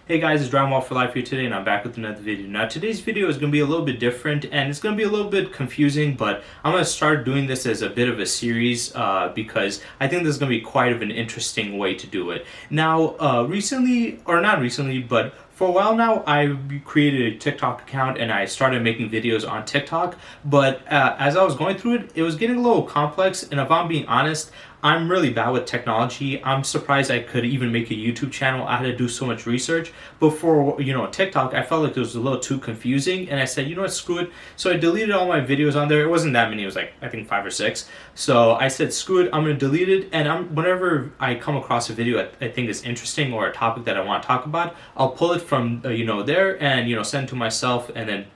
Hey guys, it's Drama for Life here today, and I'm back with another video. Now, today's video is going to be a little bit different, and it's going to be a little bit confusing, but I'm going to start doing this as a bit of a series because I think this is going to be quite of an interesting way to do it. Now, recently, or not recently, but for a while now, I created a TikTok account and I started making videos on TikTok, but as I was going through it, it was getting a little complex, and if I'm being honest, I'm really bad with technology. I'm surprised I could even make a YouTube channel. I had to do so much research. But for, TikTok, I felt like it was a little too confusing. And I said, you know what, screw it. So I deleted all my videos on there. It wasn't that many. It was like, I think 5 or 6. So I said, screw it. I'm going to delete it. And whenever I come across a video I think is interesting or a topic that I want to talk about, I'll pull it from, there and, send it to myself and then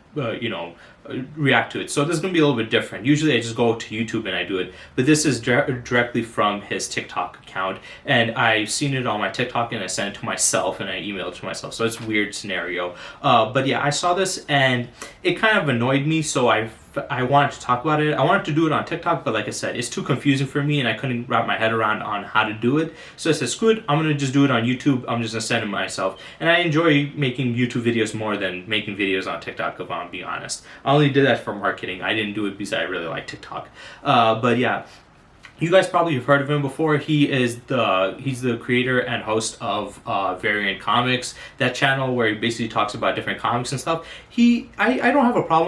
react to it. So this is going to be a little bit different. Usually I just go to YouTube and I do it, but this is directly from his TikTok account, and I've seen it on my TikTok and I sent it to myself and I emailed it to myself. So it's a weird scenario. But yeah, I saw this and it kind of annoyed me, so I wanted to talk about it. I wanted to do it on TikTok, but like I said, it's too confusing for me and I couldn't wrap my head around on how to do it. So I said, screw it, I'm going to just do it on YouTube. I'm just going to send it myself. And I enjoy making YouTube videos more than making videos on TikTok, if I'm being honest. I only did that for marketing. I didn't do it because I really like TikTok. But yeah. You guys probably have heard of him before. He's the creator and host of Variant Comics, that channel where he basically talks about different comics and stuff. I don't have a problem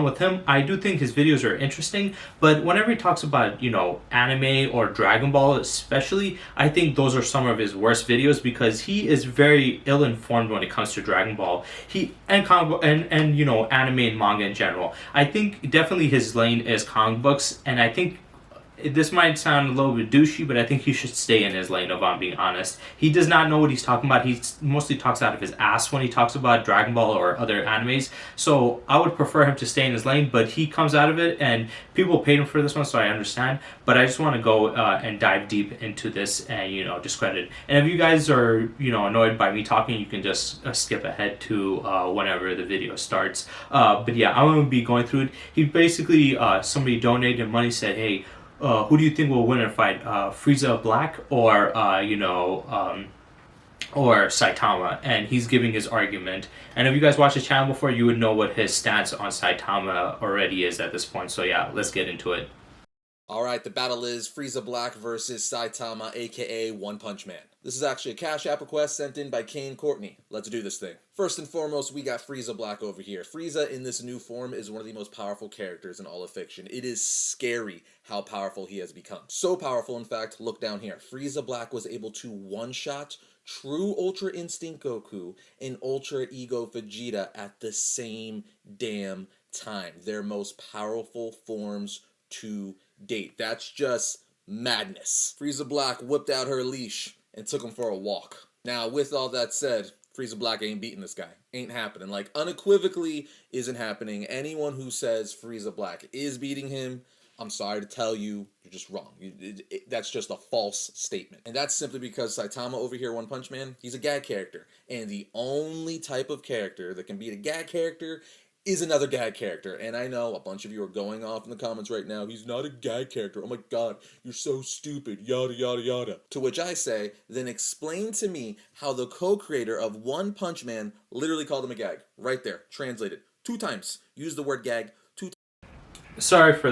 with him. I do think his videos are interesting, but whenever he talks about anime or Dragon Ball especially, I think those are some of his worst videos because he is very ill informed when it comes to Dragon Ball. Anime and manga in general. I think definitely his lane is comic books, and I think this might sound a little bit douchey, but I think he should stay in his lane, if I'm being honest. He does not know what he's talking about. He mostly talks out of his ass when he talks about Dragon Ball or other animes. So I would prefer him to stay in his lane, but he comes out of it, and people paid him for this one, so I understand. But I just want to go and dive deep into this and, discredit it. And if you guys are, annoyed by me talking, you can just skip ahead to whenever the video starts. But yeah, I'm going to be going through it. He basically, somebody donated money, said, hey, who do you think will win in a fight? Frieza Black or Saitama? And he's giving his argument. And if you guys watched his channel before, you would know what his stance on Saitama already is at this point. So yeah, let's get into it. Alright, the battle is Frieza Black versus Saitama, aka One Punch Man. This is actually a Cash App request sent in by Kane Courtney. Let's do this thing. First and foremost, we got Frieza Black over here. Frieza in this new form is one of the most powerful characters in all of fiction. It is scary how powerful he has become. So powerful, in fact, look down here. Frieza Black was able to one-shot True Ultra Instinct Goku and Ultra Ego Vegeta at the same damn time. Their most powerful forms to date. That's just madness. Frieza Black whipped out her leash and took him for a walk. Now, with all that said, Frieza Black ain't beating this guy. Ain't happening. Like, unequivocally isn't happening. Anyone who says Frieza Black is beating him, I'm sorry to tell you, you're just wrong. That's just a false statement. And that's simply because Saitama over here, One Punch Man, he's a gag character. And the only type of character that can beat a gag character is another gag character. And I know a bunch of you are going off in the comments right now, he's not a gag character, oh my god, you're so stupid, yada yada yada. To which I say, then explain to me how the co-creator of One Punch Man literally called him a gag. Right there, translated 2 times. Use the word gag 2 times. Sorry for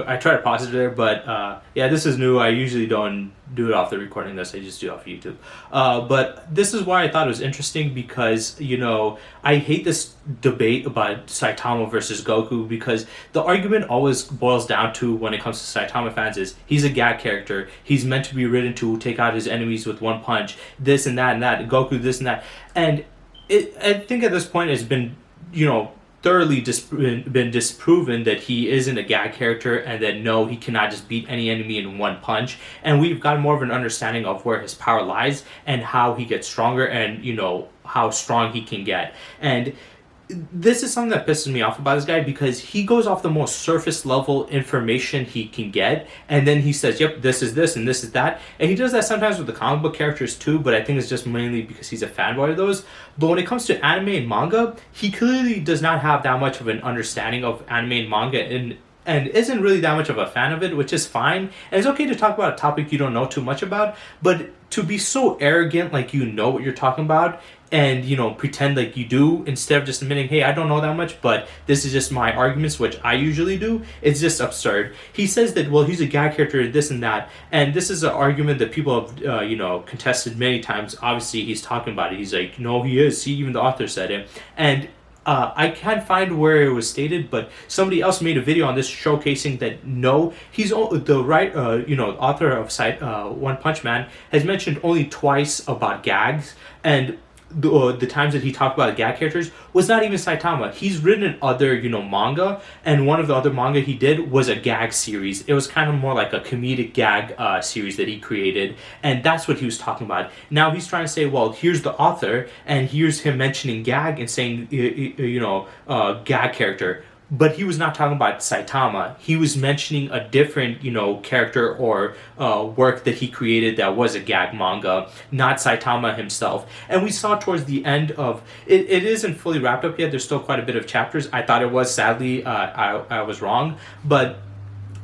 I tried to pause it there, but yeah, this is new. I usually don't do it off the recording this. I just do it off YouTube. But this is why I thought it was interesting because, I hate this debate about Saitama versus Goku because the argument always boils down to, when it comes to Saitama fans, is he's a gag character. He's meant to be written to take out his enemies with one punch, this and that and that, Goku this and that. And I think at this point it's been, thoroughly been disproven that he isn't a gag character and that no, he cannot just beat any enemy in one punch. And we've got more of an understanding of where his power lies and how he gets stronger and, how strong he can get. And this is something that pisses me off about this guy because he goes off the most surface level information he can get, and then he says, yep, this is this and this is that. And he does that sometimes with the comic book characters too, but I think it's just mainly because he's a fanboy of those. But when it comes to anime and manga, he clearly does not have that much of an understanding of anime and manga, and isn't really that much of a fan of it, which is fine. And it's okay to talk about a topic you don't know too much about, but to be so arrogant like you know what you're talking about and pretend like you do, instead of just admitting, hey, I don't know that much, but this is just my arguments, which I usually do. It's just absurd. He says that, well, he's a gag character, this and that, and this is an argument that people have contested many times. Obviously he's talking about it, he's like, no, he is. See, even the author said it. And I can't find where it was stated, but somebody else made a video on this showcasing that no, he's the author of One Punch Man has mentioned only twice about gags, and the times that he talked about gag characters was not even Saitama. He's written other manga, and one of the other manga he did was a gag series. It was kind of more like a comedic gag series that he created, and that's what he was talking about. Now he's trying to say, well, here's the author, and here's him mentioning gag and saying gag character. But he was not talking about Saitama. He was mentioning a different, character or work that he created that was a gag manga, not Saitama himself. And we saw towards the end of it. It isn't fully wrapped up yet. There's still quite a bit of chapters. I thought it was. Sadly, I was wrong, but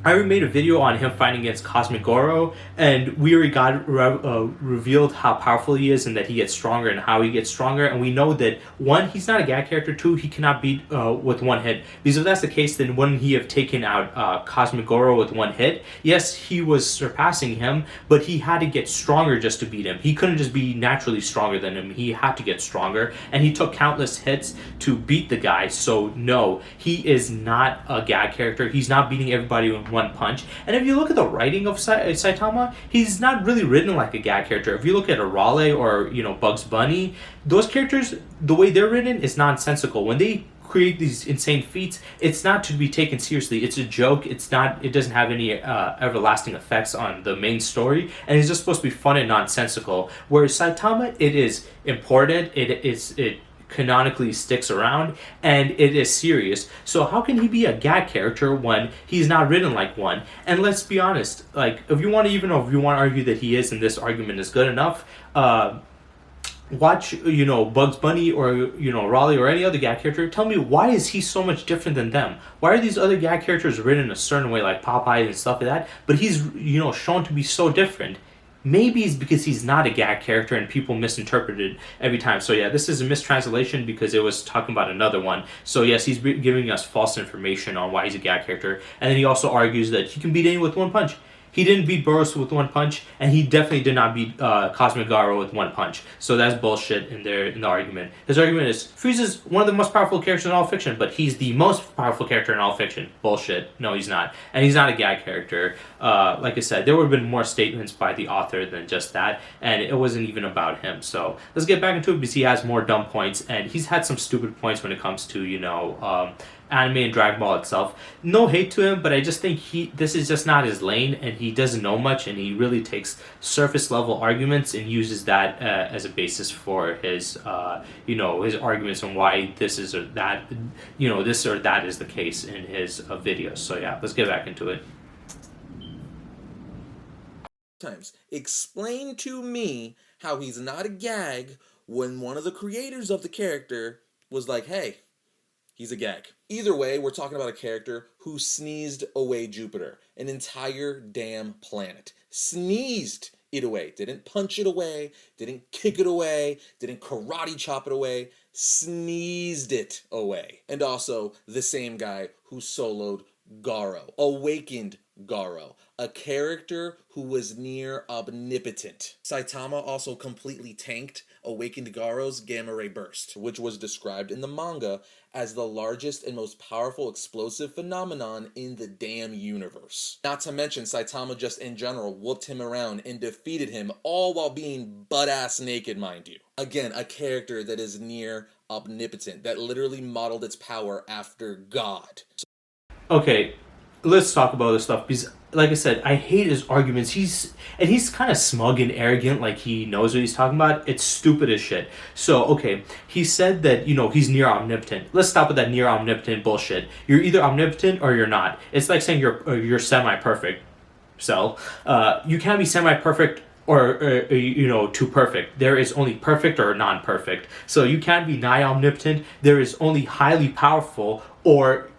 I made a video on him fighting against Cosmic Goro, and we already got revealed how powerful he is and that he gets stronger and how he gets stronger. And we know that, one, he's not a gag character. Two, he cannot beat with one hit. Because if that's the case, then wouldn't he have taken out Cosmic Goro with one hit? Yes, he was surpassing him, but he had to get stronger just to beat him. He couldn't just be naturally stronger than him. He had to get stronger, and he took countless hits to beat the guy. So no, he is not a gag character. He's not beating everybody with one punch. And if you look at the writing of Saitama, he's not really written like a gag character. If you look at a Raleigh or Bugs Bunny, those characters, the way they're written is nonsensical. When they create these insane feats, it's not to be taken seriously. It's a joke. It doesn't have any everlasting effects on the main story, and it's just supposed to be fun and nonsensical. Whereas Saitama, it is important. It canonically sticks around, and it is serious. So how can he be a gag character when he's not written like one? And let's be honest, like, if you want to argue that he is, and this argument is good enough, watch Bugs Bunny or Raleigh or any other gag character. Tell me, why is he so much different than them? Why are these other gag characters written a certain way, like Popeye and stuff like that, but he's shown to be so different? Maybe it's because he's not a gag character and people misinterpreted every time. So yeah, this is a mistranslation because it was talking about another one. So yes, he's giving us false information on why he's a gag character. And then he also argues that he can beat anyone with one punch. He didn't beat Boros with one punch, and he definitely did not beat Cosmic Garo with one punch. So that's bullshit in the argument. His argument is, Frieza's one of the most powerful characters in all fiction, but he's the most powerful character in all fiction. Bullshit. No, he's not. And he's not a gag character. Like I said, there would have been more statements by the author than just that, and it wasn't even about him. So let's get back into it, because he has more dumb points, and he's had some stupid points when it comes to, anime and Dragon Ball itself. No hate to him, but I just think this is just not his lane, and he doesn't know much, and he really takes surface level arguments and uses that as a basis for his his arguments on why this is or that this or that is the case in his videos. So yeah, let's get back into it. Explain to me how he's not a gag when one of the creators of the character was like, hey, he's a gag. Either way, we're talking about a character who sneezed away Jupiter, an entire damn planet. Sneezed it away. Didn't punch it away, didn't kick it away, didn't karate chop it away, sneezed it away. And also the same guy who soloed Garo, awakened Garo, a character who was near omnipotent. Saitama also completely tanked Awakened Garo's Gamma Ray Burst, which was described in the manga as the largest and most powerful explosive phenomenon in the damn universe. Not to mention, Saitama just in general whooped him around and defeated him, all while being butt-ass naked, mind you. Again, a character that is near omnipotent, that literally modeled its power after God. Okay, let's talk about this stuff, because like I said, I hate his arguments. He's kind of smug and arrogant, like he knows what he's talking about. It's stupid as shit. So, okay, he said that, he's near omnipotent. Let's stop with that near omnipotent bullshit. You're either omnipotent or you're not. It's like saying you're semi-perfect. So, you can't be semi-perfect or too perfect. There is only perfect or non-perfect. So you can't be nigh omnipotent. There is only highly powerful or,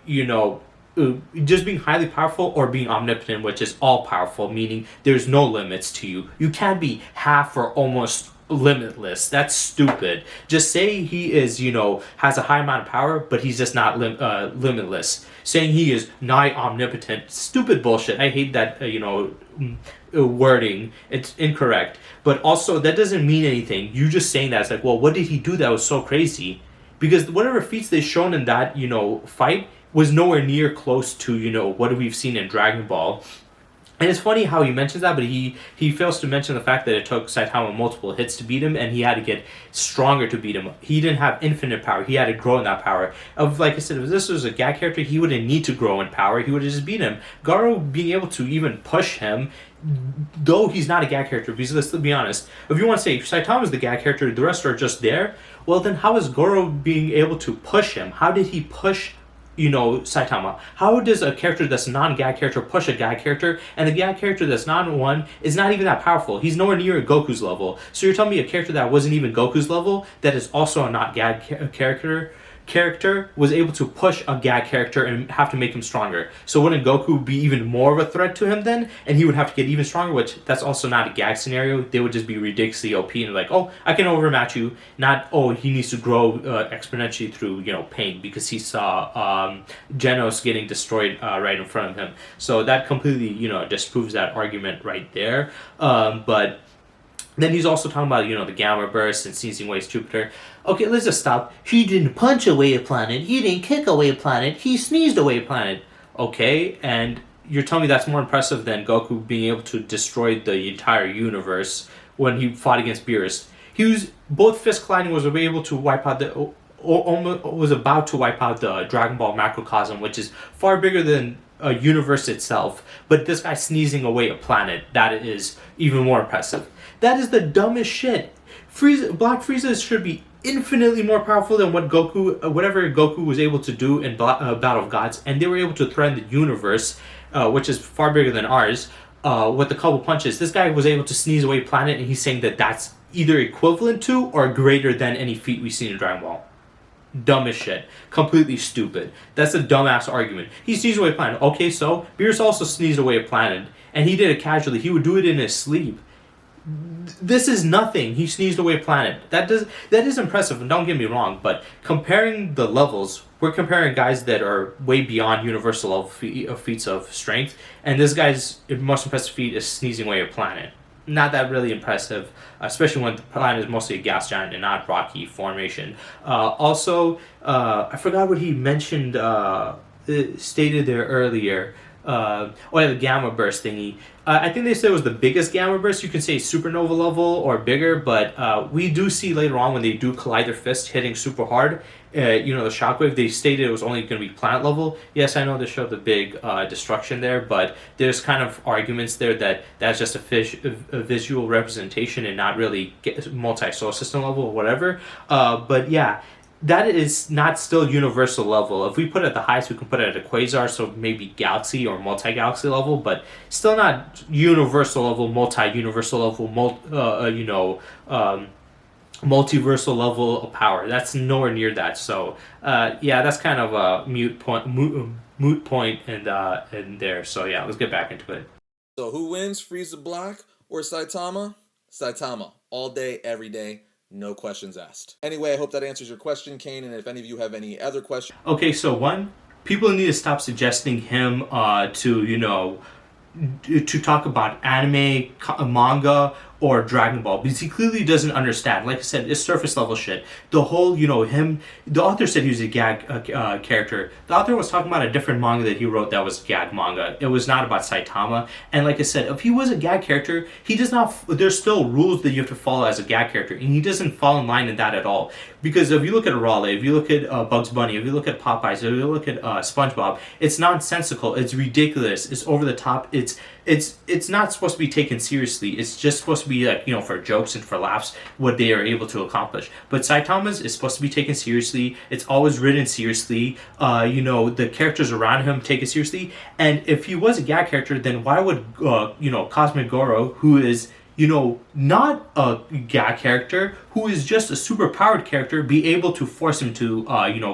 just being highly powerful or being omnipotent, which is all powerful, meaning there's no limits to you. You can't be half or almost limitless. That's stupid. Just say he is, has a high amount of power, but he's just not limitless. Saying he is nigh omnipotent, stupid bullshit. I hate that, wording. It's incorrect. But also, that doesn't mean anything. You just saying that, it's like, well, what did he do that was so crazy? Because whatever feats they shown in that, fight was nowhere near close to, what we've seen in Dragon Ball. And it's funny how he mentions that, but he fails to mention the fact that it took Saitama multiple hits to beat him, and he had to get stronger to beat him. He didn't have infinite power. He had to grow in that power. Like I said, if this was a gag character, he wouldn't need to grow in power. He would have just beat him. Garo being able to even push him, though he's not a gag character, because let's be honest, if you want to say Saitama is the gag character, the rest are just there, well then how is Goro being able to push him? How did he push Saitama? How does a character that's non-gag character push a gag character, and the gag character that's non-one is not even that powerful? He's nowhere near Goku's level. So you're telling me a character that wasn't even Goku's level, that is also a not gag character, was able to push a gag character and have to make him stronger. So wouldn't Goku be even more of a threat to him then? And he would have to get even stronger, which that's also not a gag scenario. They would just be ridiculously OP and like, oh, I can overmatch you. Not, oh, he needs to grow exponentially through, pain because he saw Genos getting destroyed right in front of him. So that completely, disproves that argument right there. But then he's also talking about, the gamma burst and sneezing away Jupiter. Okay, let's just stop. He didn't punch away a planet. He didn't kick away a planet. He sneezed away a planet. Okay, and you're telling me that's more impressive than Goku being able to destroy the entire universe when he fought against Beerus. He was, both fist colliding, was able to wipe out was about to wipe out the Dragon Ball macrocosm, which is far bigger than a universe itself. But this guy sneezing away a planet, that is even more impressive. That is the dumbest shit. Black Frieza should be infinitely more powerful than whatever Goku was able to do in Battle of Gods, and they were able to threaten the universe, which is far bigger than ours, with a couple punches. This guy was able to sneeze away a planet, and he's saying that that's either equivalent to or greater than any feat we've seen in Dragon Ball. Dumb as shit. Completely stupid. That's a dumbass argument. He sneezed away a planet. Okay, so Beerus also sneezed away a planet, and he did it casually. He would do it in his sleep. This is nothing. He sneezed away a planet. That is impressive, and don't get me wrong, but comparing the levels, we're comparing guys that are way beyond universal level feats of strength, and this guy's most impressive feat is sneezing away a planet. Not that really impressive, especially when the planet is mostly a gas giant and not rocky formation. Also, I forgot what he mentioned, stated there earlier. The gamma burst thingy. I think they said it was the biggest gamma burst. You can say supernova level or bigger, but we do see later on when they do collide their fists hitting super hard, the shockwave, they stated it was only going to be planet level. Yes, I know they showed the big destruction there, but there's kind of arguments there that that's just a visual representation and not really multi-solar system level or whatever. But yeah, that is not still universal level. If we put it at the highest, we can put it at a quasar, so maybe galaxy or multi-galaxy level, but still not universal level, multi-universal level, multiversal level of power. That's nowhere near that. So that's kind of a moot point in there. So yeah, let's get back into it. So who wins, Frieza Black or Saitama? Saitama, all day, every day. No questions asked. Anyway, I hope that answers your question, Kane, and if any of you have any other questions... Okay, so one, people need to stop suggesting him to talk about anime, manga, or Dragon Ball, because he clearly doesn't understand. Like I said, it's surface level shit. The whole, the author said he was a gag character. The author was talking about a different manga that he wrote that was gag manga. It was not about Saitama. And like I said, if he was a gag character, he does not, there's still rules that you have to follow as a gag character, and he doesn't fall in line in that at all. Because if you look at Raleigh, if you look at Bugs Bunny, if you look at Popeyes, if you look at SpongeBob, it's nonsensical, it's ridiculous, it's over the top, it's not supposed to be taken seriously. It's just supposed to be like, for jokes and for laughs, what they are able to accomplish. But Saitama's is supposed to be taken seriously. It's always written seriously. The characters around him take it seriously. And if he was a gag character, then why would Cosmic Goro, who is not a gag character who is just a super powered character be able to force him to,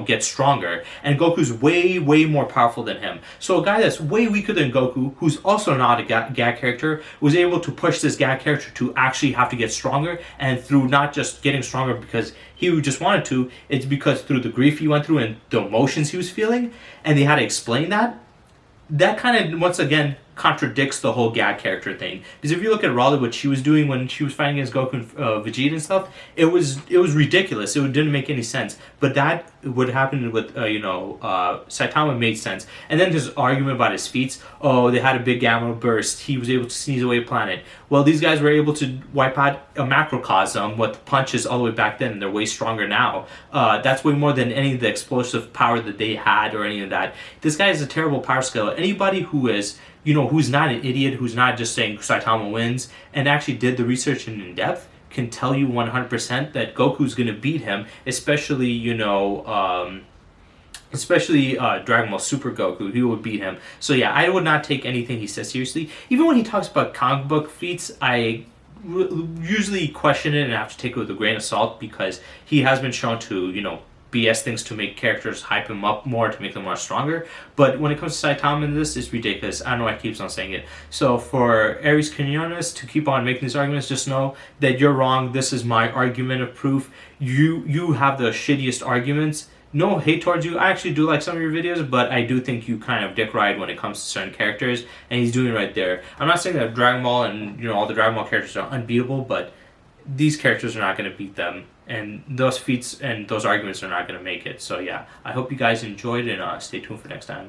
get stronger. And Goku's way, way more powerful than him. So a guy that's way weaker than Goku, who's also not a gag character, was able to push this gag character to actually have to get stronger. And through not just getting stronger because he just wanted to, it's because through the grief he went through and the emotions he was feeling, and they had to explain that kind of once again contradicts the whole gag character thing. Because if you look at Raleigh, what she was doing when she was fighting against Goku and Vegeta and stuff, it was ridiculous. It didn't make any sense. But that would happen with Saitama made sense. And then his argument about his feats. Oh, they had a big gamma burst. He was able to sneeze away a planet. Well, these guys were able to wipe out a macrocosm with punches all the way back then, and they're way stronger now. That's way more than any of the explosive power that they had or any of that. This guy is a terrible power scale. Anybody who is who's not an idiot, who's not just saying Saitama wins, and actually did the research in depth, can tell you 100% that Goku's going to beat him, especially, Dragon Ball Super Goku. He would beat him. So yeah, I would not take anything he says seriously. Even when he talks about comic book feats, I usually question it and have to take it with a grain of salt because he has been shown to, BS things to make characters hype him up more, to make them more stronger. But when it comes to Saitama in this, it's ridiculous. I don't know why I keep on saying it. So for Aries Quinones to keep on making these arguments, just know that you're wrong. This is my argument of proof. You have the shittiest arguments. No hate towards you. I actually do like some of your videos, but I do think you kind of dick ride when it comes to certain characters, and he's doing it right there. I'm not saying that Dragon Ball and all the Dragon Ball characters are unbeatable, but these characters are not going to beat them, and those feats and those arguments are not going to make it. So yeah, I hope you guys enjoyed, and stay tuned for next time.